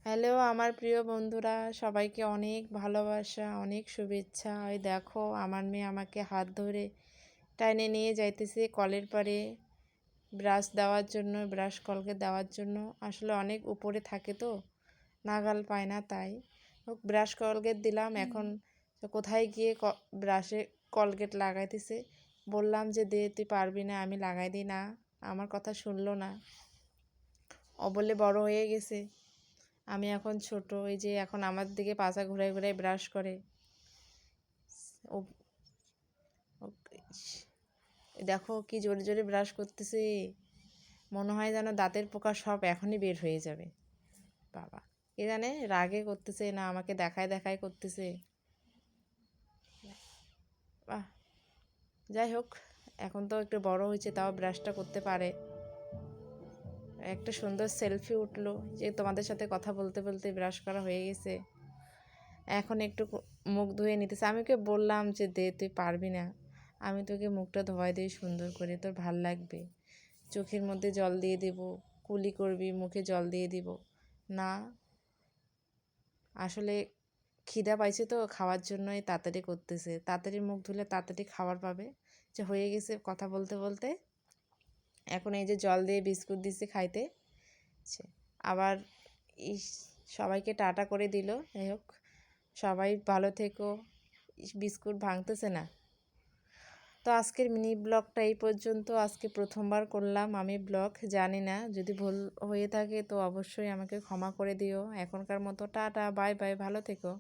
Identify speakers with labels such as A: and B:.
A: Hello আমার প্রিয় বন্ধুরা, সবাইকে অনেক ভালোবাসা, অনেক শুভেচ্ছা। ওই দেখো আমার মেয়ে আমাকে হাত ধরে টাইনে নিয়ে যাইতেছে কলের পাড়ে ব্রাশ দেওয়ার জন্য, ব্রাশ কলগেট দেওয়ার জন্য। আসলে অনেক উপরে থাকে তো নাগাল পায় না, তাই ব্রাশ কলগেট দিলাম। এখন কোথায় গিয়ে ব্রাশে কলগেট লাগাইতেছে। বললাম যে দে, তুই পারবি না, আমি লাগাই দিই না। আমার কথা শুনলো না, ও বলে বড় হয়ে গেছে, আমি এখন ছোট। এই যে এখন আমার দিকে পাছা ঘুরায় ঘুরায় ব্রাশ করে। ও দেখো কি জোরে জোরে ব্রাশ করতেছে, মনে হয় যেন দাঁতের পোকা সব এখনই বের হয়ে যাবে। বাবা, কে জানে রাগে করতেছে না আমাকে দেখায় দেখায় করতেছে। বাহ, যাই হোক, এখন তো একটু বড় হয়েছে, তাও ব্রাশটা করতে পারে। একটা সুন্দর সেলফি উঠলো যে তোমাদের সাথে কথা বলতে বলতে ব্রাশ করা হয়ে গেছে। এখন একটু মুখ ধুয়ে নিতেছে। আমি ওকে বললাম যে দে, তুই পারবি না, আমি তোকে মুখটা ধোয়াই দিই সুন্দর করে, তোর ভাল লাগবে। চোখের মধ্যে জল দিয়ে দেব, কুলি করবি, মুখে জল দিয়ে দিব। না, আসলে খিদা পাইছে তো, খাওয়ার জন্যই তাড়াতাড়ি করতেছে। তাড়াতাড়ি মুখ ধুলে তাড়াতাড়ি খাবার পাবে। যে হয়ে গেছে কথা বলতে বলতে। এখন এই যে জল দিয়ে বিস্কুট দিচ্ছে খাইতে। আবার সবাইকে টাটা করে দিল। যাই হোক, সবাই ভালো থেকো। বিস্কুট ভাঙতেছে না। তো আজকের মিনি ব্লগটা এই পর্যন্ত। আজকে প্রথমবার করলাম আমি ব্লগ, জানি না, যদি ভুল হয়ে থাকে তো অবশ্যই আমাকে ক্ষমা করে দিও। এখনকার মতো টাটা, বাই বাই, ভালো থেকো।